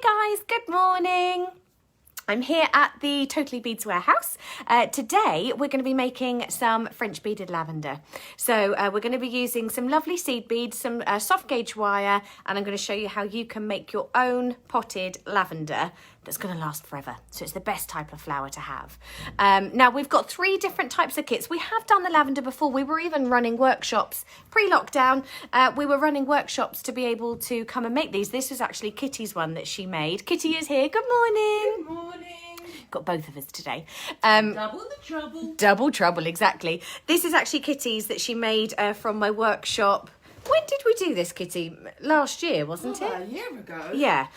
Hi guys, good morning. I'm here at the Totally Beads warehouse. Today we're going to be making some French beaded lavender. So we're going to be using some lovely seed beads, some soft gauge wire, and I'm going to show you how you can make your own potted lavender that's going to last forever. So it's the best type of flower to have. Now we've got 3 different types of kits. We have done the lavender before. We were even running workshops pre-lockdown. We were running workshops to be able to come and make these. This was actually Kitty's one that she made. Kitty is here. Good morning. Good morning. Got both of us today. Double the trouble. Double trouble, exactly. This is actually Kitty's that she made from my workshop. When did we do this, Kitty? Last year, wasn't it? A year ago. Yeah.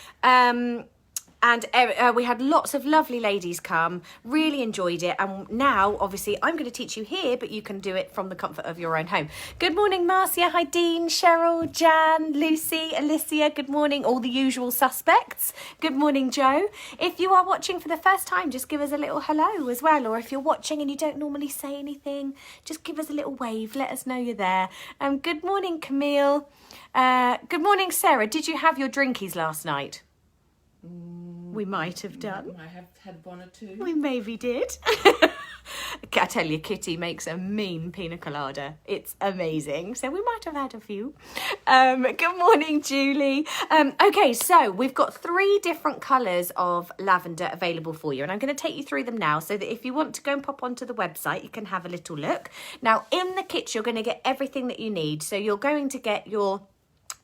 And we had lots of lovely ladies come, really enjoyed it. And now, obviously, I'm going to teach you here, but you can do it from the comfort of your own home. Good morning, Marcia. Hi, Dean, Cheryl, Jan, Lucy, Alicia. Good morning, all the usual suspects. Good morning, Joe. If you are watching for the first time, just give us a little hello as well. Or if you're watching and you don't normally say anything, just give us a little wave. Let us know you're there. Good morning, Camille. Good morning, Sarah. Did you have your drinkies last night? We might have done. I have had 1 or 2. We maybe did. I tell you, Kitty makes a mean pina colada. It's amazing. So we might have had a few. Good morning, Julie. Okay, so we've got 3 different colours of lavender available for you. And I'm going to take you through them now so that if you want to go and pop onto the website, you can have a little look. Now, in the kit, you're going to get everything that you need. So you're going to get your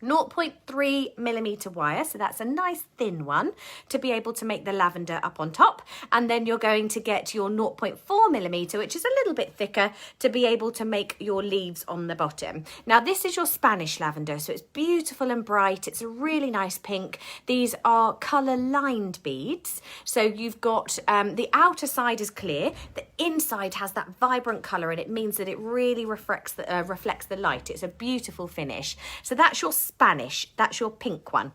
0.3 millimeter wire, so that's a nice thin one to be able to make the lavender up on top, and then you're going to get your 0.4 millimeter, which is a little bit thicker, to be able to make your leaves on the bottom. Now this is your Spanish lavender, so it's beautiful and bright. It's a really nice pink. These are color lined beads, so you've got the outer side is clear, the inside has that vibrant color, and it means that it really reflects the light. It's a beautiful finish. So that's your Spanish, that's your pink one.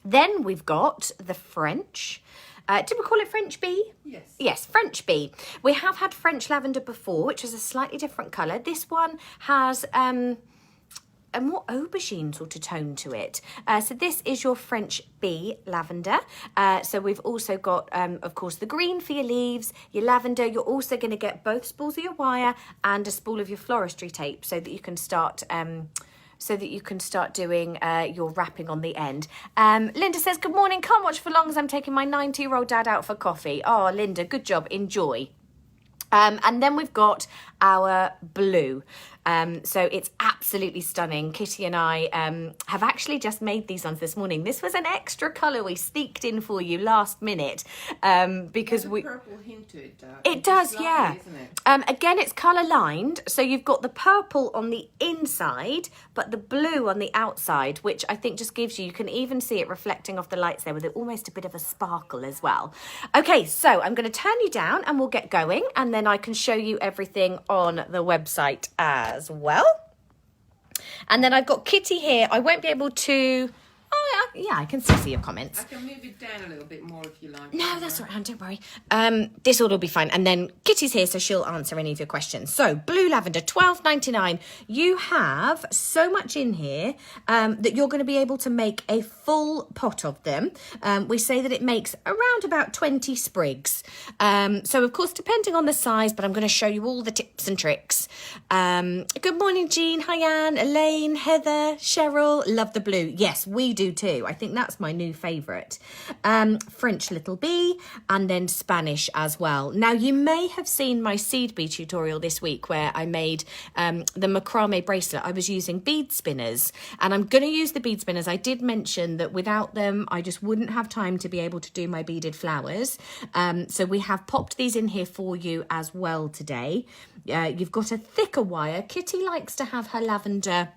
Then we've got the French. Did we call it French bee? Yes. Yes, French bee. We have had French lavender before, which is a slightly different colour. This one has a more aubergine sort of tone to it. So this is your French bee lavender. So we've also got, of course, the green for your leaves, your lavender. You're also going to get both spools of your wire and a spool of your floristry tape so that you can start doing your wrapping on the end. Linda says, good morning. Can't watch for long as I'm taking my 90-year-old dad out for coffee. Oh, Linda, good job. Enjoy. And then we've got our blue. So it's absolutely stunning. Kitty and I have actually just made these ones this morning. This was an extra colour we sneaked in for you last minute because There's a purple hint to it. It does, lovely, yeah. isn't it? Again, it's colour lined, so you've got the purple on the inside, but the blue on the outside, which I think just gives you can even see it reflecting off the lights there with almost a bit of a sparkle as well. Okay, so I'm going to turn you down and we'll get going, and then I can show you everything on the website as well. And then I've got Kitty here. I won't be able to... Oh, yeah, I can see your comments. I can move it down a little bit more if you like. No, that's all right, don't worry. This all will be fine. And then Kitty's here, so she'll answer any of your questions. So, blue lavender, $12.99. You have so much in here that you're going to be able to make a full pot of them. We say that it makes around about 20 sprigs. So, of course, depending on the size, but I'm going to show you all the tips and tricks. Good morning, Jean. Hi, Anne, Elaine, Heather, Cheryl. Love the blue. Yes, we do too. I think that's my new favourite. French little bee, and then Spanish as well. Now, you may have seen my seed bead tutorial this week where I made the macrame bracelet. I was using bead spinners, and I'm going to use the bead spinners. I did mention that without them, I just wouldn't have time to be able to do my beaded flowers. So we have popped these in here for you as well today. You've got a thicker wire. Kitty likes to have her lavender...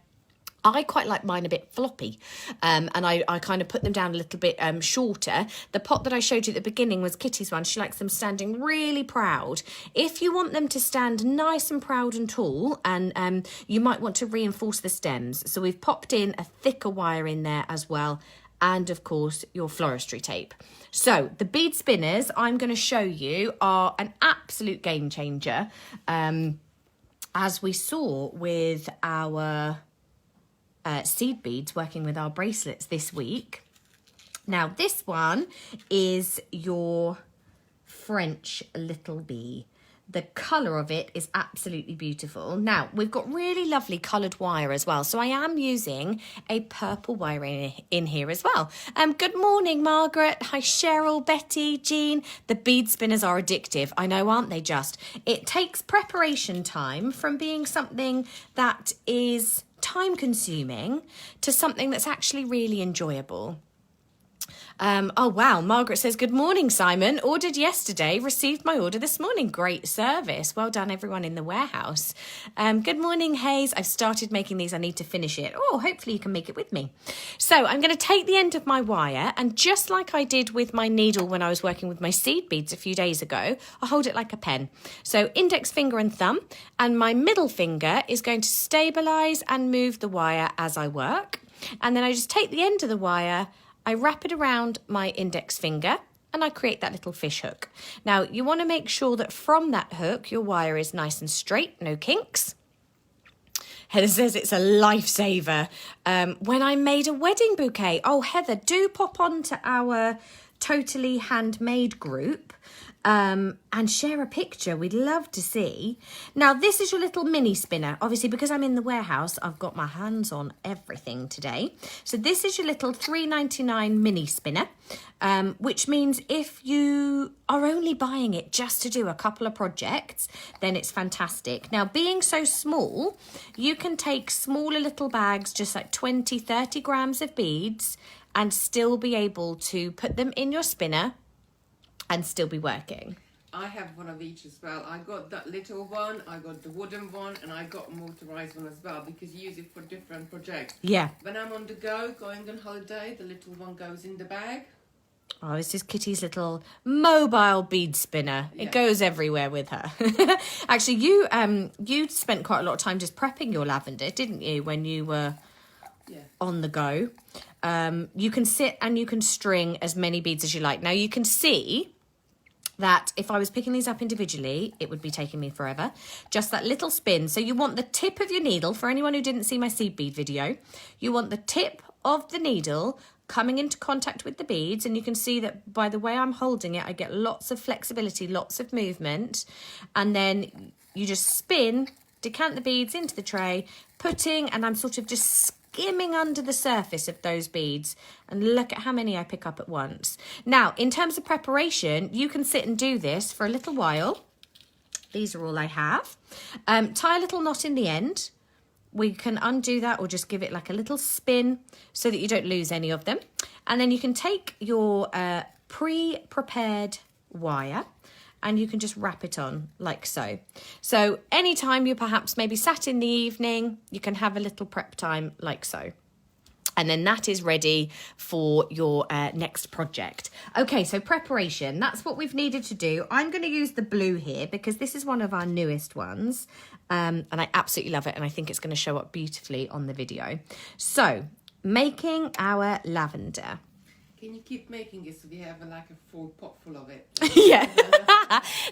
I quite like mine a bit floppy, and I kind of put them down a little bit shorter. The pot that I showed you at the beginning was Kitty's one. She likes them standing really proud. If you want them to stand nice and proud and tall, and you might want to reinforce the stems. So we've popped in a thicker wire in there as well, and of course your floristry tape. So the bead spinners I'm going to show you are an absolute game changer, as we saw with our... seed beads working with our bracelets this week. Now this one is your French little bee. The colour of it is absolutely beautiful. Now, we've got really lovely coloured wire as well. So I am using a purple wire in here as well. Good morning, Margaret. Hi, Cheryl, Betty, Jean. The bead spinners are addictive. I know, aren't they just? It takes preparation time from being something that is time consuming to something that's actually really enjoyable. Oh, wow. Margaret says, good morning, Simon. Ordered yesterday, received my order this morning. Great service. Well done, everyone in the warehouse. Good morning, Hayes. I've started making these. I need to finish it. Oh, hopefully you can make it with me. So I'm going to take the end of my wire, and just like I did with my needle when I was working with my seed beads a few days ago, I'll hold it like a pen. So index finger and thumb, and my middle finger is going to stabilise and move the wire as I work. And then I just take the end of the wire, I wrap it around my index finger, and I create that little fish hook. Now, you want to make sure that from that hook, your wire is nice and straight, no kinks. Heather says it's a lifesaver. When I made a wedding bouquet. Oh, Heather, do pop on to our Totally Handmade group and share a picture. We'd love to see. Now, this is your little mini spinner. Obviously, because I'm in the warehouse, I've got my hands on everything today. So this is your little $3.99 mini spinner, which means if you are only buying it just to do a couple of projects, then it's fantastic. Now, being so small, you can take smaller little bags, just like 20, 30 grams of beads, and still be able to put them in your spinner and still be working. I have one of each as well. I got that little one, I got the wooden one, and I got a motorised one as well, because you use it for different projects. Yeah. When I'm on the go, going on holiday, the little one goes in the bag. Oh, this is Kitty's little mobile bead spinner. Yeah. It goes everywhere with her. Actually, you spent quite a lot of time just prepping your lavender, didn't you, when you were on the go? You can sit and you can string as many beads as you like. Now, you can see that if I was picking these up individually, it would be taking me forever. Just that little spin. So you want the tip of your needle, for anyone who didn't see my seed bead video, you want the tip of the needle coming into contact with the beads, and you can see that by the way I'm holding it, I get lots of flexibility, lots of movement, and then you just spin, decant the beads into the tray, and I'm sort of just skimming under the surface of those beads, and look at how many I pick up at once. Now, in terms of preparation, you can sit and do this for a little while. These are all I have. Tie a little knot in the end. We can undo that or just give it like a little spin so that you don't lose any of them. And then you can take your pre-prepared wire and you can just wrap it on like so. So anytime you're perhaps maybe sat in the evening, you can have a little prep time like so. And then that is ready for your next project. Okay, so preparation, that's what we've needed to do. I'm going to use the blue here because this is one of our newest ones. And I absolutely love it. And I think it's going to show up beautifully on the video. So, making our lavender. Can you keep making it so we have like a full pot full of it? Yeah.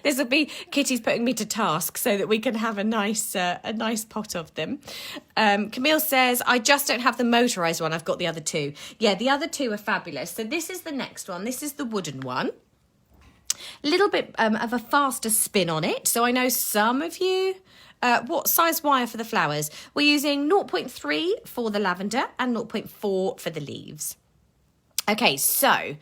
This will be Kitty's putting me to task so that we can have a nice pot of them. Camille says, I just don't have the motorised one. I've got the other two. Yeah, the other two are fabulous. So this is the next one. This is the wooden one. A little bit of a faster spin on it. So I know some of you... what size wire for the flowers? We're using 0.3 for the lavender and 0.4 for the leaves. Okay, so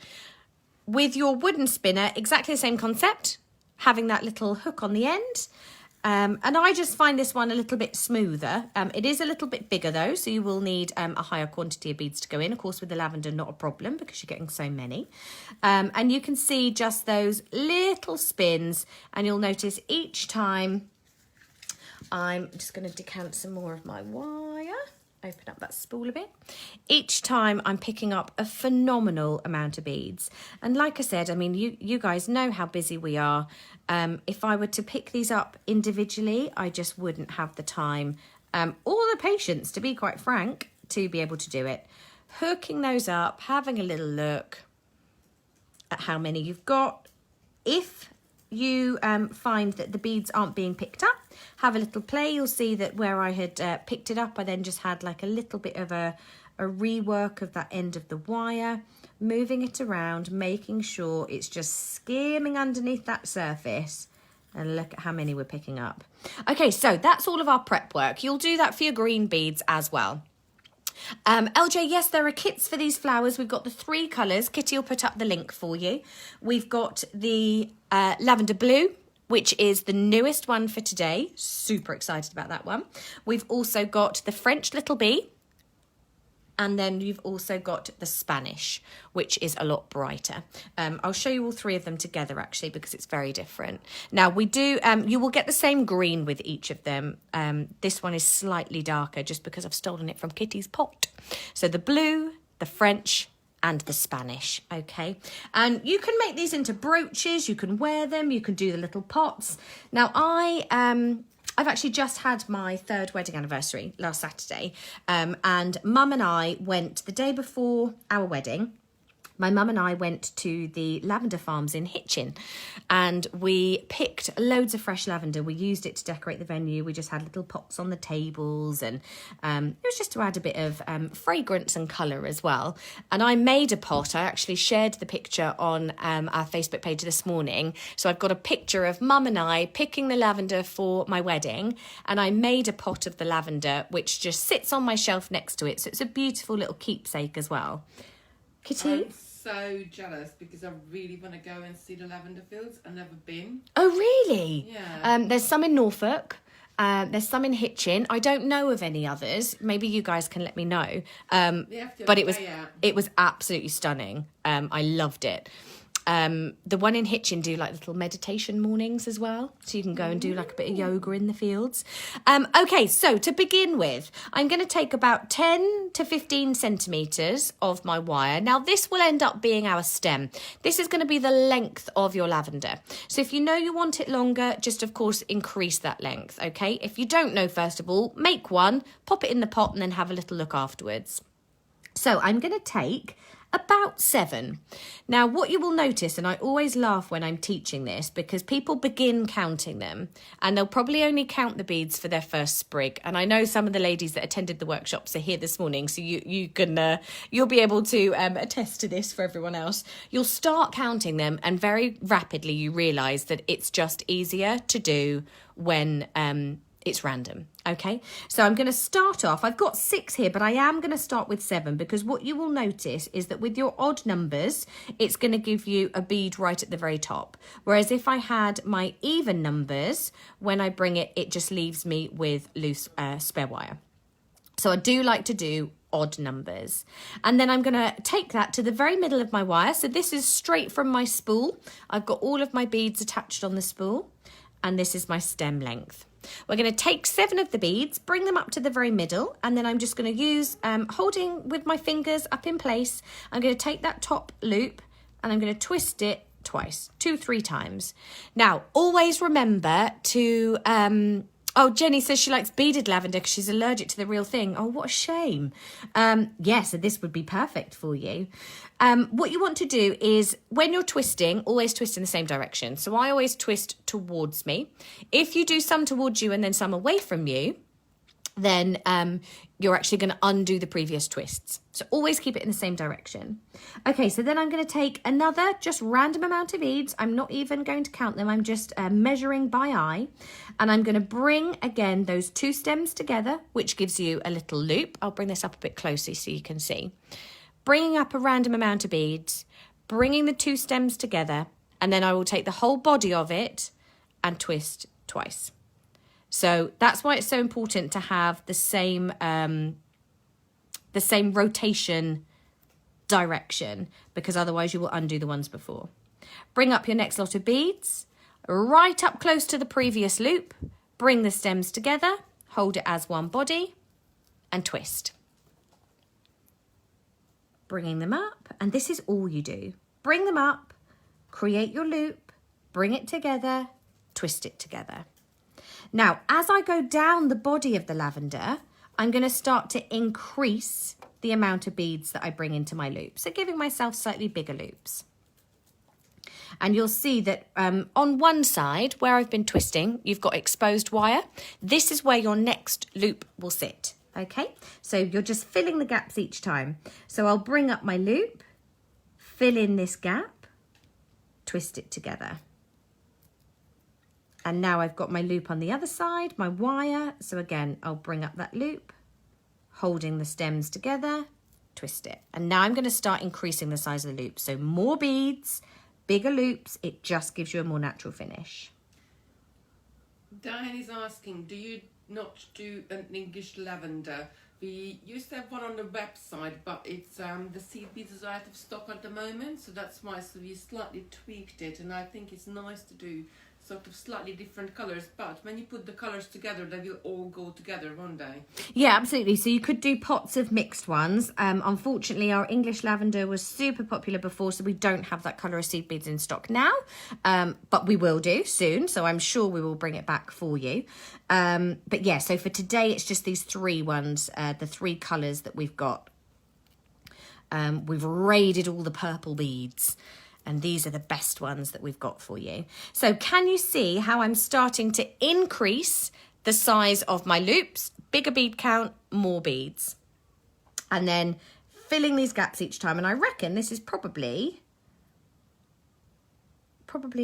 with your wooden spinner, exactly the same concept, having that little hook on the end. And I just find this one a little bit smoother. It is a little bit bigger though, so you will need a higher quantity of beads to go in. Of course, with the lavender, not a problem because you're getting so many. And you can see just those little spins, and you'll notice each time I'm just going to decant some more of my wire. Open up that spool a bit. Each time I'm picking up a phenomenal amount of beads. And like I said, I mean, you guys know how busy we are. If I were to pick these up individually, I just wouldn't have the time or the patience, to be quite frank, to be able to do it. Hooking those up, having a little look at how many you've got. If you find that the beads aren't being picked up, have a little play. You'll see that where I had picked it up, I then just had like a little bit of a a rework of that end of the wire, moving it around, making sure it's just skimming underneath that surface. And look at how many we're picking up. Okay, so that's all of our prep work. You'll do that for your green beads as well. LJ, yes, there are kits for these flowers. We've got the 3 colours. Kitty will put up the link for you. We've got the lavender blue, which is the newest one for today. Super excited about that one. We've also got the French Little Bee. And then you've also got the Spanish, which is a lot brighter. I'll show you all 3 of them together, actually, because it's very different. Now, we do, you will get the same green with each of them. This one is slightly darker just because I've stolen it from Kitty's pot. So the blue, the French, and the Spanish, okay? And you can make these into brooches, you can wear them, you can do the little pots. Now, I've actually just had my 3rd wedding anniversary last Saturday, and Mum and I went the day before our wedding. My mum and I went to the lavender farms in Hitchin, and we picked loads of fresh lavender. We used it to decorate the venue. We just had little pots on the tables, and it was just to add a bit of fragrance and colour as well. And I made a pot. I actually shared the picture on our Facebook page this morning. So I've got a picture of Mum and I picking the lavender for my wedding, and I made a pot of the lavender, which just sits on my shelf next to it. So it's a beautiful little keepsake as well. Kitty? I'm so jealous because I really want to go and see the lavender fields. I've never been. Oh, really? Yeah. There's some in Norfolk. There's some in Hitchin. I don't know of any others. Maybe you guys can let me know. But it was absolutely stunning. I loved it. The one in Hitchin do like little meditation mornings as well. So you can go and do like a bit of yoga in the fields. Okay, so to begin with, I'm going to take about 10 to 15 centimetres of my wire. Now this will end up being our stem. This is going to be the length of your lavender. So if you know you want it longer, just of course increase that length, okay? If you don't know, first of all, make one, pop it in the pot and then have a little look afterwards. So I'm going to take about 7. Now, what you will notice, and I always laugh when I'm teaching this because people begin counting them and they'll probably only count the beads for their first sprig. And I know some of the ladies that attended the workshops are here this morning, so you'll be able to attest to this for everyone else. You'll start counting them and very rapidly you realise that it's just easier to do when it's random, okay? So I'm going to start off. I've got 6 here, but I am going to start with 7 because what you will notice is that with your odd numbers, it's going to give you a bead right at the very top. Whereas if I had my even numbers, when I bring it, it just leaves me with loose spare wire. So I do like to do odd numbers. And then I'm going to take that to the very middle of my wire. So this is straight from my spool. I've got all of my beads attached on the spool, and this is my stem length. We're going to take 7 of the beads, bring them up to the very middle, and then I'm just going to use, holding with my fingers up in place, I'm going to take that top loop and I'm going to twist it twice, 2-3 times. Now, always remember to, oh, Jenny says she likes beaded lavender because she's allergic to the real thing. Oh, what a shame. Yes, so this would be perfect for you. What you want to do is, when you're twisting, always twist in the same direction. So I always twist towards me. If you do some towards you and then some away from you, then you're actually going to undo the previous twists. So always keep it in the same direction. Okay, so then I'm going to take another just random amount of beads. I'm not even going to count them. I'm just measuring by eye. And I'm going to bring, again, those 2 stems together, which gives you a little loop. I'll bring this up a bit closer so you can see. Bringing up a random amount of beads, bringing the 2 stems together, and then I will take the whole body of it and twist twice. So that's why it's so important to have the same rotation direction, because otherwise you will undo the ones before. Bring up your next lot of beads, right up close to the previous loop, bring the stems together, hold it as one body, and twist. Bringing them up, and this is all you do. Bring them up, create your loop, bring it together, twist it together. Now, as I go down the body of the lavender, I'm going to start to increase the amount of beads that I bring into my loop. So giving myself slightly bigger loops. And you'll see that on one side, where I've been twisting, you've got exposed wire. This is where your next loop will sit. Okay, so you're just filling the gaps each time. So I'll bring up my loop, fill in this gap, twist it together. And now I've got my loop on the other side, my wire. So again, I'll bring up that loop, holding the stems together, twist it. And now I'm going to start increasing the size of the loop. So more beads, bigger loops, it just gives you a more natural finish. Diane is asking, do you not do an English lavender? We used to have one on the website, but it's the seed beads are out of stock at the moment, so that's why we slightly tweaked it, and I think it's nice to do sort of slightly different colours, but when you put the colours together, they will all go together, won't they? Yeah, absolutely. So you could do pots of mixed ones. Unfortunately, our English lavender was super popular before, so we don't have that colour of seed beads in stock now, but we will do soon, so I'm sure we will bring it back for you. But yeah, so for today, it's just these three ones, the three colours that we've got. We've raided all the purple beads. And these are the best ones that we've got for you. So can you see how I'm starting to increase the size of my loops? Bigger bead count, more beads. And then filling these gaps each time. And I reckon this is probably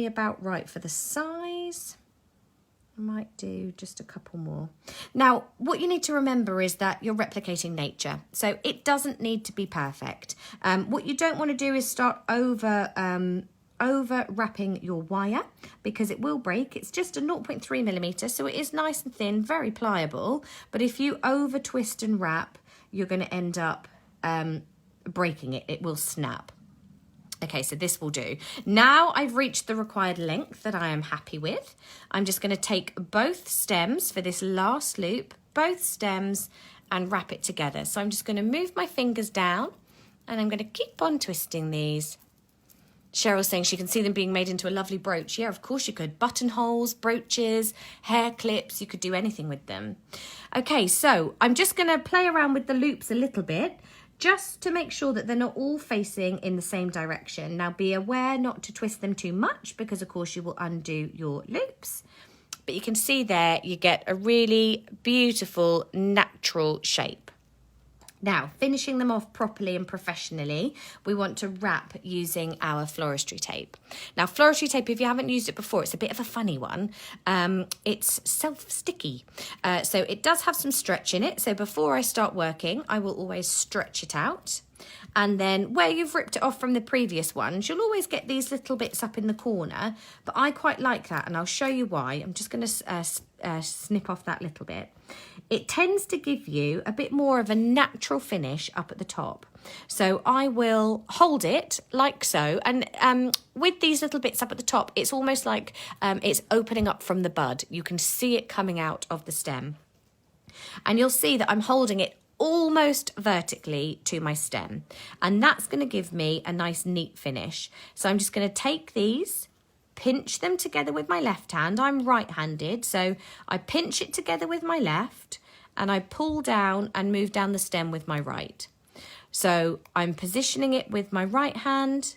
about right for the size. I might do just a couple more. Now, what you need to remember is that you're replicating nature. So it doesn't need to be perfect. What you don't want to do is start over wrapping your wire because it will break. It's just a 0.3 millimeter, so it is nice and thin, very pliable. But if you over twist and wrap, you're going to end up breaking it. It will snap. Okay, so this will do. Now I've reached the required length that I am happy with. I'm just going to take both stems for this last loop, both stems, and wrap it together. So I'm just going to move my fingers down and I'm going to keep on twisting these. Cheryl's saying she can see them being made into a lovely brooch. Yeah, of course you could. Buttonholes, brooches, hair clips, you could do anything with them. Okay, so I'm just going to play around with the loops a little bit, just to make sure that they're not all facing in the same direction. Now be aware not to twist them too much because of course you will undo your loops. But you can see there you get a really beautiful natural shape. Now, finishing them off properly and professionally, we want to wrap using our floristry tape. Now, floristry tape, if you haven't used it before, it's a bit of a funny one. It's self-sticky. So it does have some stretch in it. So before I start working, I will always stretch it out. And then where you've ripped it off from the previous ones, you'll always get these little bits up in the corner. But I quite like that, and I'll show you why. I'm just going to snip off that little bit. It tends to give you a bit more of a natural finish up at the top. So I will hold it like so. And with these little bits up at the top, it's almost like it's opening up from the bud. You can see it coming out of the stem. And you'll see that I'm holding it almost vertically to my stem, and that's going to give me a nice neat finish. So I'm just going to take these, pinch them together with my left hand. I'm right-handed, so I pinch it together with my left and I pull down and move down the stem with my right. So I'm positioning it with my right hand,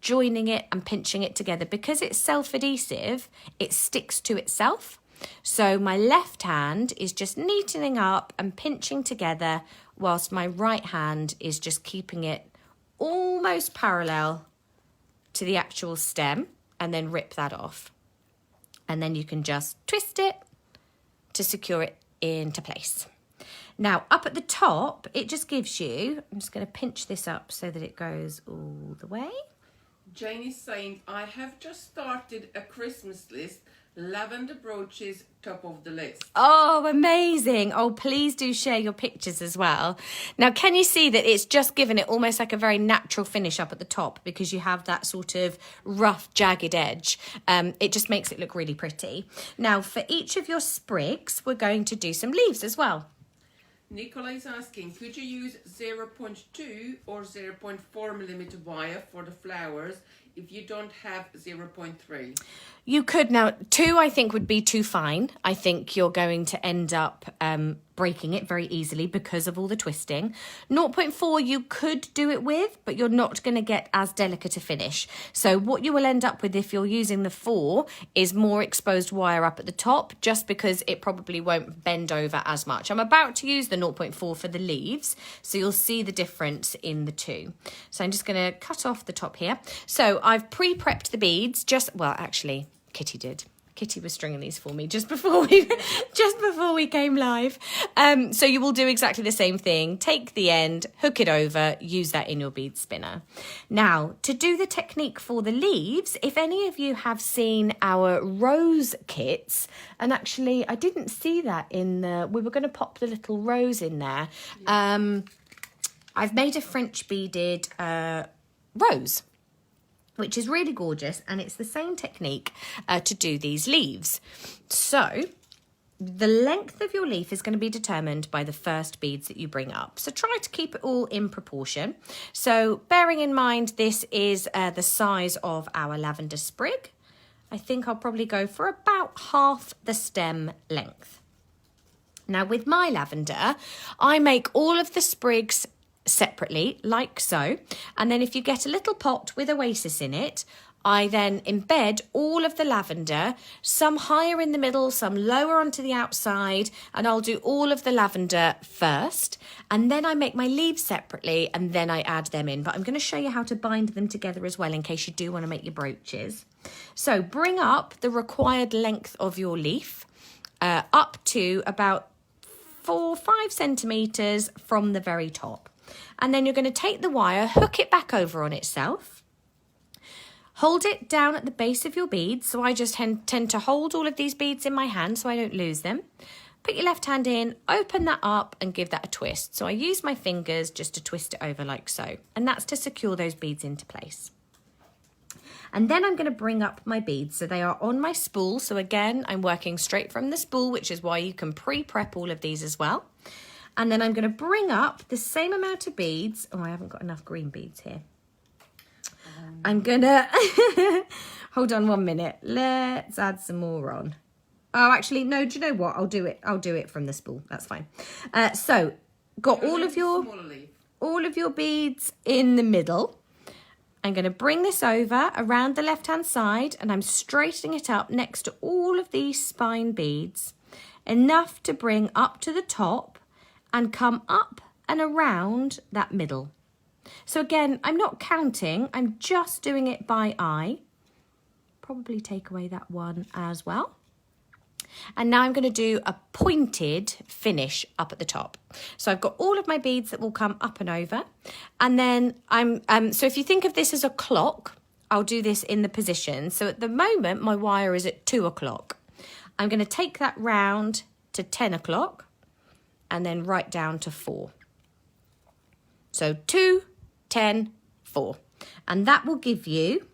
joining it and pinching it together. Because it's self-adhesive, it sticks to itself. So my left hand is just neatening up and pinching together whilst my right hand is just keeping it almost parallel to the actual stem, and then rip that off. And then you can just twist it to secure it into place. Now up at the top, it just gives you, I'm just going to pinch this up so that it goes all the way. Jane is saying, I have just started a Christmas list. Lavender brooches, top of the list. Oh, amazing. Oh, please do share your pictures as well. Now, can you see that it's just given it almost like a very natural finish up at the top because you have that sort of rough, jagged edge. It just makes it look really pretty. Now, for each of your sprigs, we're going to do some leaves as well. Nicola is asking, could you use 0.2 or 0.4 millimeter wire for the flowers if you don't have 0.3? You could now, 2 I think would be too fine. I think you're going to end up breaking it very easily because of all the twisting. 0.4 you could do it with, but you're not going to get as delicate a finish. So what you will end up with if you're using the 4 is more exposed wire up at the top, just because it probably won't bend over as much. I'm about to use the 0.4 for the leaves, so you'll see the difference in the 2. So I'm just going to cut off the top here. So I've pre-prepped the beads, well, actually, Kitty did. Kitty was stringing these for me just before we came live. So you will do exactly the same thing. Take the end, hook it over, use that in your bead spinner. Now, to do the technique for the leaves, if any of you have seen our rose kits, and actually I didn't see that we were going to pop the little rose in there. I've made a French beaded rose, which is really gorgeous, and it's the same technique to do these leaves. So the length of your leaf is going to be determined by the first beads that you bring up. So try to keep it all in proportion. So bearing in mind this is the size of our lavender sprig, I think I'll probably go for about half the stem length. Now with my lavender, I make all of the sprigs separately, like so, and then if you get a little pot with oasis in it, I then embed all of the lavender, some higher in the middle, some lower onto the outside, and I'll do all of the lavender first, and then I make my leaves separately, and then I add them in. But I'm going to show you how to bind them together as well, in case you do want to make your brooches. So bring up the required length of your leaf up to about 4-5 centimetres from the very top. And then you're going to take the wire, hook it back over on itself, hold it down at the base of your beads. So I just tend to hold all of these beads in my hand so I don't lose them. Put your left hand in, open that up and give that a twist. So I use my fingers just to twist it over like so. And that's to secure those beads into place. And then I'm going to bring up my beads. So they are on my spool. So again, I'm working straight from the spool, which is why you can pre-prep all of these as well. And then I'm going to bring up the same amount of beads. Oh, I haven't got enough green beads here. I'm going to... Hold on 1 minute. Let's add some more on. Oh, actually, no, do you know what? I'll do it from the spool. That's fine. So, got all of your beads in the middle. I'm going to bring this over around the left-hand side, and I'm straightening it up next to all of these spine beads, enough to bring up to the top and come up and around that middle. So again, I'm not counting, I'm just doing it by eye. Probably take away that one as well. And now I'm going to do a pointed finish up at the top. So I've got all of my beads that will come up and over. And then so if you think of this as a clock, I'll do this in the position. So at the moment, my wire is at 2 o'clock. I'm going to take that round to 10 o'clock. And then right down to 4. So 2, 10, 4. And that will give you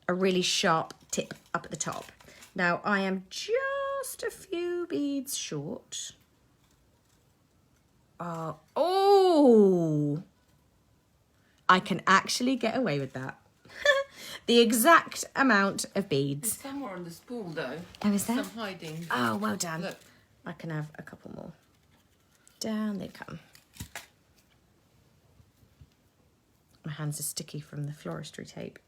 a really sharp tip up at the top. Now I am just a few beads short. Oh, I can actually get away with that. The exact amount of beads. There's some more on the spool though. Oh, is there? Some hiding. Oh, well done. Look. I can have a couple more. Down they come. My hands are sticky from the floristry tape.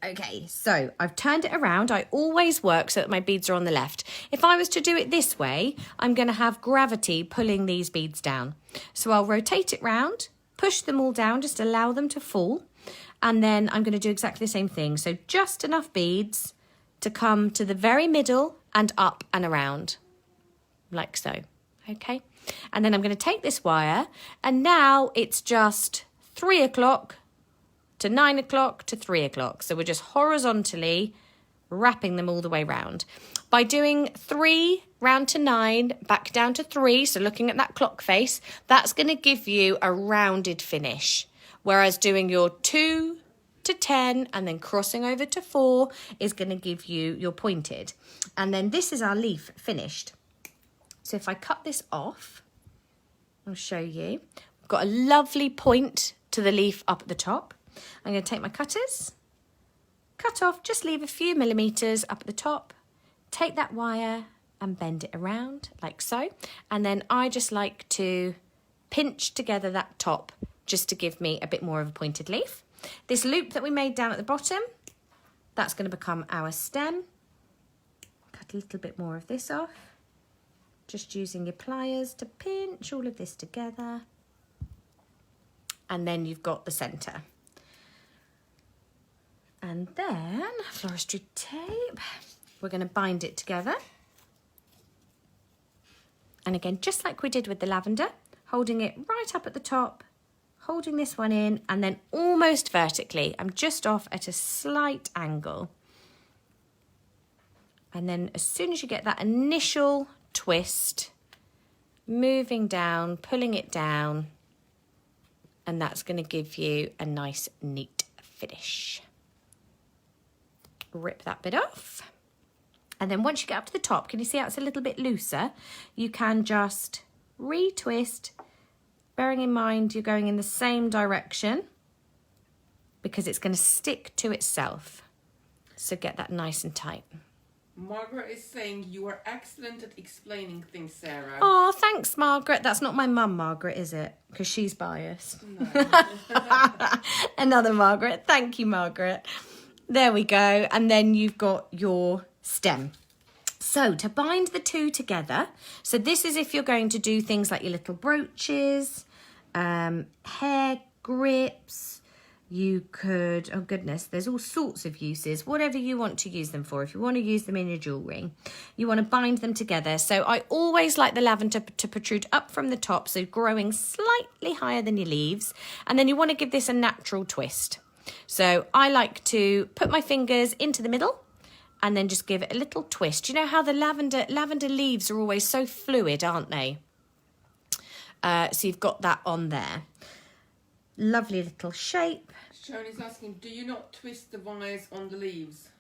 Okay, so I've turned it around. I always work so that my beads are on the left. If I was to do it this way, I'm going to have gravity pulling these beads down. So I'll rotate it round, push them all down, just allow them to fall. And then I'm going to do exactly the same thing. So just enough beads to come to the very middle and up and around. Like so, okay? And then I'm going to take this wire, and now it's just 3 o'clock to 9 o'clock to 3 o'clock. So we're just horizontally wrapping them all the way round. By doing 3 round to 9, back down to 3, so looking at that clock face, that's going to give you a rounded finish. Whereas doing your 2 to 10 and then crossing over to 4 is going to give you your pointed. And then this is our leaf finished. So if I cut this off, I'll show you. We've got a lovely point to the leaf up at the top. I'm going to take my cutters cut off, just leave a few millimetres up at the top, take that wire and bend it around like so. And then I just like to pinch together that top just to give me a bit more of a pointed leaf. This loop that we made down at the bottom, that's going to become our stem. Cut a little bit more of this off, just using your pliers to pinch all of this together. And then you've got the centre. And then floristry tape, we're going to bind it together. And again, just like we did with the lavender, holding it right up at the top, holding this one in, and then almost vertically. I'm just off at a slight angle. And then as soon as you get that initial twist, moving down, pulling it down, and that's going to give you a nice, neat finish. Rip that bit off. And then once you get up to the top, can you see how it's a little bit looser? You can just retwist, bearing in mind you're going in the same direction because it's going to stick to itself. So get that nice and tight. Margaret is saying you are excellent at explaining things, Sarah. Oh, thanks, Margaret. That's not my mum, Margaret, is it? Because she's biased. No. Another Margaret. Thank you, Margaret. There we go. And then you've got your stem. So to bind the two together, so this is if you're going to do things like your little brooches, hair grips. You could, oh goodness, there's all sorts of uses, whatever you want to use them for. If you want to use them in your jewellery, you want to bind them together. So I always like the lavender to protrude up from the top, so growing slightly higher than your leaves. And then you want to give this a natural twist. So I like to put my fingers into the middle and then just give it a little twist. You know how the lavender leaves are always so fluid, aren't they? So you've got that on there. Lovely little shape. Shoni's asking, do you not twist the wires on the leaves?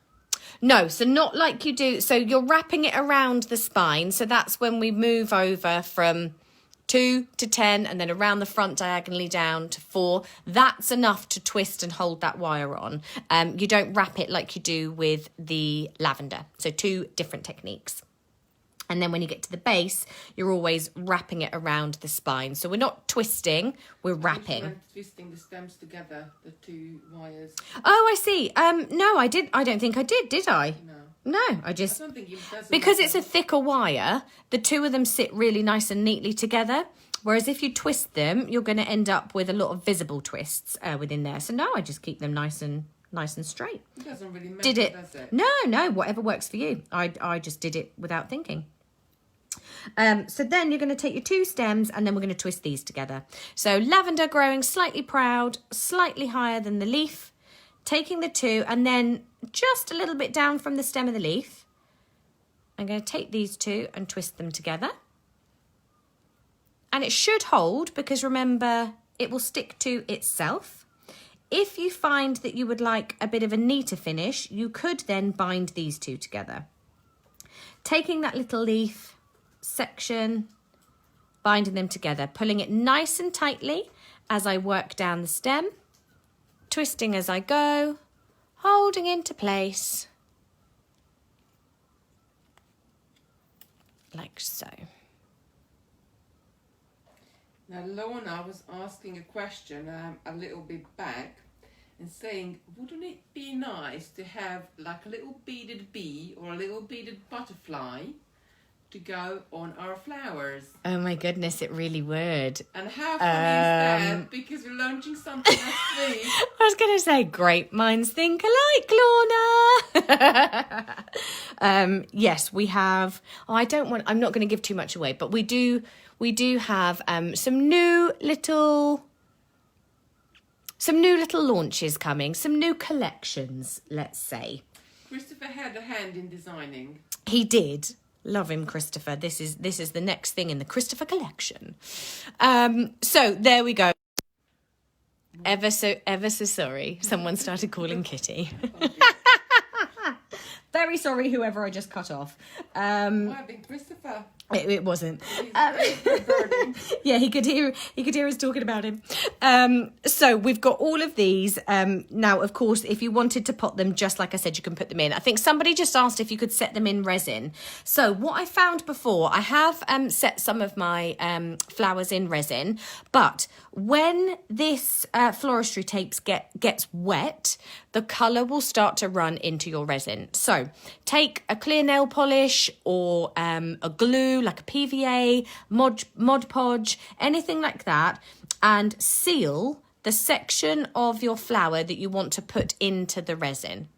No, so not like you do. So you're wrapping it around the spine. So that's when we move over from 2 to 10 and then around the front diagonally down to 4. That's enough to twist and hold that wire on. You don't wrap it like you do with the lavender. So 2 different techniques. And then when you get to the base, you're always wrapping it around the spine. So we're not twisting, we're wrapping. I'm twisting the stems together, the 2 wires. Oh, I see. No, I don't think I did I? No. No, I just... I don't think you've done because it's a thicker wire, the 2 of them sit really nice and neatly together. Whereas if you twist them, you're going to end up with a lot of visible twists within there. So no, I just keep them nice and straight. It doesn't really matter, Did it? does it? No, whatever works for you. I just did it without thinking. So then you're going to take your 2 stems and then we're going to twist these together. So lavender growing slightly proud, slightly higher than the leaf, taking the 2 and then just a little bit down from the stem of the leaf. I'm going to take these 2 and twist them together. And it should hold because remember, it will stick to itself. If you find that you would like a bit of a neater finish, you could then bind these 2 together. Taking that little leaf section, binding them together, pulling it nice and tightly as I work down the stem, twisting as I go, holding into place, like so. Now Lorna was asking a question a little bit back and saying, wouldn't it be nice to have like a little beaded bee or a little beaded butterfly to go on our flowers? Oh my goodness, it really would. And how funny is that? Because we're launching something next week. I was going to say, great minds think alike, Lorna. Yes, we have. Oh, I'm not going to give too much away, but we do have some new little launches coming, some new collections, let's say. Christopher had a hand in designing. He did. Love him, Christopher. This is the next thing in the Christopher collection. So there we go. Ever so sorry. Someone started calling Kitty. Very sorry, whoever I just cut off. Might have been Christopher. It wasn't. Burning. Yeah, he could hear us talking about him. So we've got all of these. Now, of course, if you wanted to pot them, just like I said, you can put them in. I think somebody just asked if you could set them in resin. So what I found before, I have set some of my flowers in resin, but when this floristry tape gets wet, the colour will start to run into your resin. So take a clear nail polish or a glue like a PVA, Mod Podge, anything like that, and seal the section of your flower that you want to put into the resin.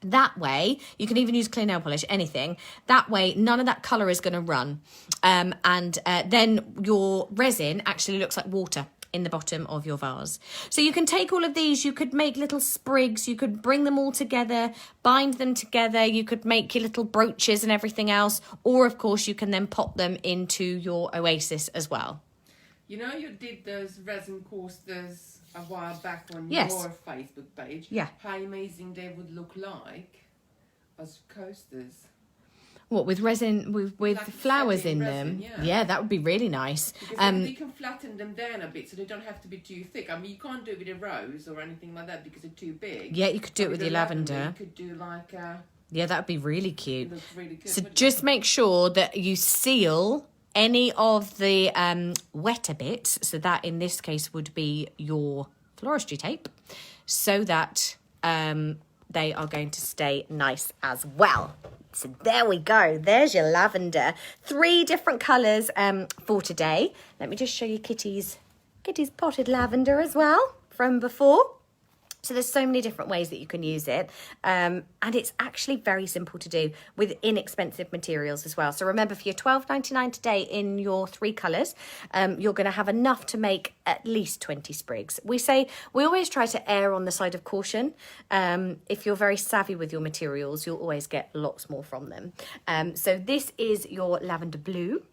That way, you can even use clear nail polish, anything. That way, none of that colour is going to run. And then your resin actually looks like water in the bottom of your vase. So you can take all of these, you could make little sprigs, you could bring them all together, bind them together, you could make your little brooches and everything else, or of course you can then pop them into your oasis as well. You know, you did those resin coasters a while back on Yes. your Facebook page. Yeah. How amazing they would look like as coasters. What, with resin, with Like flowers setting in resin, them? yeah. That would be really nice. Because then you can flatten them down a bit so they don't have to be too thick. I mean, you can't do it with a rose or anything like that because they're too big. Yeah, you could do it But with the your lavender. You could do like Yeah, that would be really cute. it looks really good. So wouldn't just it? make sure that you seal any of the wetter bits. So that in this case would be your floristry tape, so that they are going to stay nice as well. So there we go. There's your lavender. 3 different colours for today. Let me just show you Kitty's potted lavender as well from before. So there's so many different ways that you can use it. And it's actually very simple to do with inexpensive materials as well. So remember, for your $12.99 today in your 3 colours, you're going to have enough to make at least 20 sprigs. We always try to err on the side of caution. If you're very savvy with your materials, you'll always get lots more from them. So this is your lavender blue,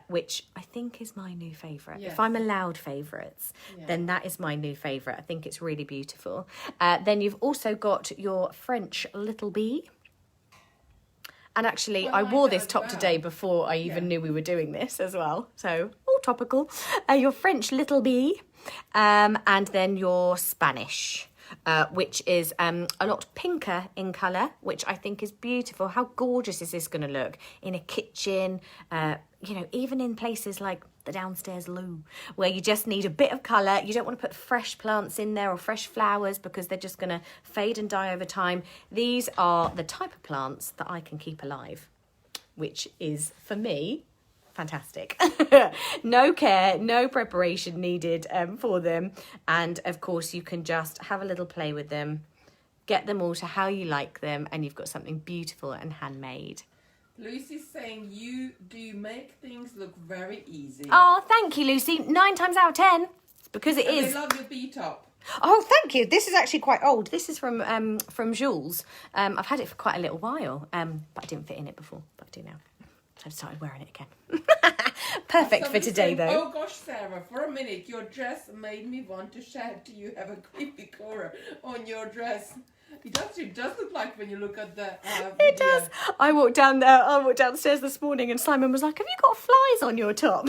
which I think is my new favourite. Yes. If I'm allowed favourites, then that is my new favourite. I think it's really beautiful. Then you've also got your French little bee. And actually, I wore this top today before I even knew we were doing this as well. So, all topical. Your French little bee. And then your Spanish, which is a lot pinker in colour, which I think is beautiful. How gorgeous is this going to look in a kitchen, even in places like the downstairs loo, where you just need a bit of colour. You don't want to put fresh plants in there or fresh flowers because they're just going to fade and die over time. These are the type of plants that I can keep alive, which is, for me, fantastic. No care, no preparation needed for them. And of course, you can just have a little play with them, get them all to how you like them, and you've got something beautiful and handmade. Lucy's saying you do make things look very easy. Oh, thank you, Lucy. 9 times out of 10, because it is. I love your bee top. Oh, thank you. This is actually quite old. This is from Jules. I've had it for quite a little while, but I didn't fit in it before, but I do now. So I've started wearing it again. Perfect for today, saying, though. Oh gosh, Sarah, for a minute, your dress made me want to shout. Do you have a creepy Cora on your dress? It does look like when you look at the video. It does. I walked downstairs this morning and Simon was like, have you got flies on your top?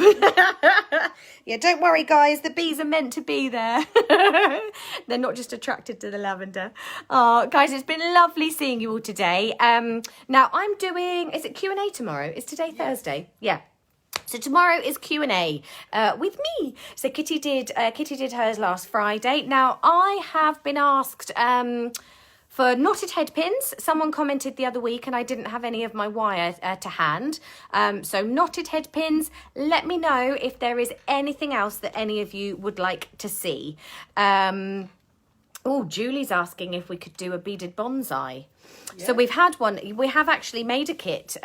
Yeah, don't worry, guys. The bees are meant to be there. They're not just attracted to the lavender. Oh, guys, it's been lovely seeing you all today. Now, I'm doing... Is it Q&A tomorrow? Is today Thursday? Yeah. So tomorrow is Q&A with me. So Kitty did hers last Friday. Now, I have been asked... for knotted head pins, someone commented the other week and I didn't have any of my wire to hand. So knotted head pins, let me know if there is anything else that any of you would like to see. Julie's asking if we could do a beaded bonsai. So we've had one. We have actually made a kit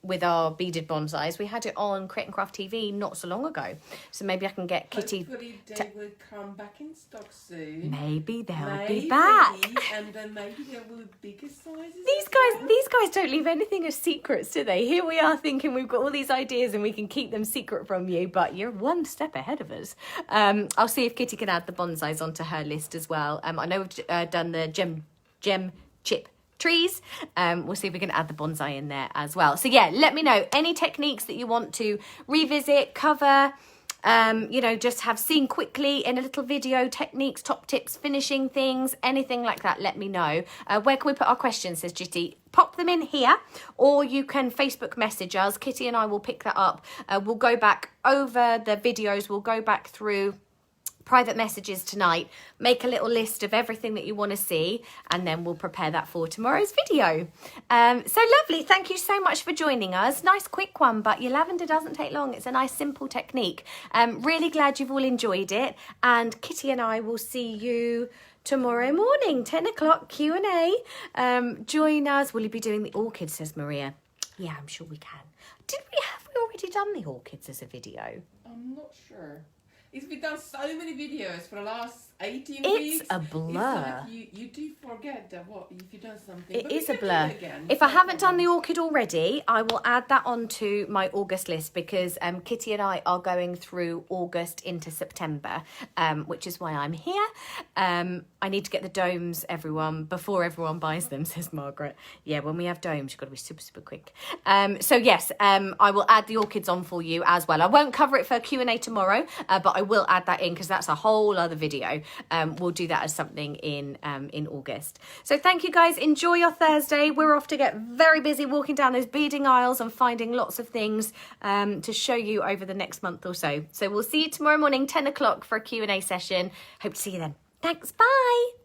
with our beaded bonsais. We had it on Create and Craft TV not so long ago. So maybe I can get Kitty. Hopefully they will come back in stock soon. Maybe they'll be back. And then maybe there will be bigger sizes. These guys don't leave anything as secrets, do they? Here we are thinking we've got all these ideas and we can keep them secret from you, but you're one step ahead of us. I'll see if Kitty can add the bonsais onto her list as well. I know we've done the gem chip trees. We'll see if we can add the bonsai in there as well. So yeah, let me know any techniques that you want to revisit, cover, you know, just have seen quickly in a little video, techniques, top tips, finishing things, anything like that, let me know. Where can we put our questions, says Jitty? Pop them in here, or you can Facebook message us. Kitty and I will pick that up. We'll go back over the videos, we'll go back through private messages tonight, make a little list of everything that you want to see, and then we'll prepare that for tomorrow's video. So lovely, thank you so much for joining us. Nice quick one, but your lavender doesn't take long. It's a nice simple technique. Really glad you've all enjoyed it, and Kitty and I will see you tomorrow morning, 10 o'clock Q&A. Join us. Will you be doing the orchids, says Maria? Yeah, I'm sure we can. Have we already done the orchids as a video? I'm not sure. We've done so many videos for the last 18 it's weeks. A blur. It's like you do forget that if you've done something. It but is we a can blur. do it again. If I haven't done the orchid already, I will add that onto my August list, because Kitty and I are going through August into September, which is why I'm here. I need to get the domes, everyone, before everyone buys them, says Margaret. Yeah, when we have domes, you've got to be super, super quick. So yes, I will add the orchids on for you as well. I won't cover it for Q&A tomorrow, but I will add that in because that's a whole other video. We'll do that as something in August. So thank you guys. Enjoy your Thursday. We're off to get very busy walking down those beading aisles and finding lots of things to show you over the next month or so. So we'll see you tomorrow morning, 10 o'clock for a Q&A session. Hope to see you then. Thanks. Bye.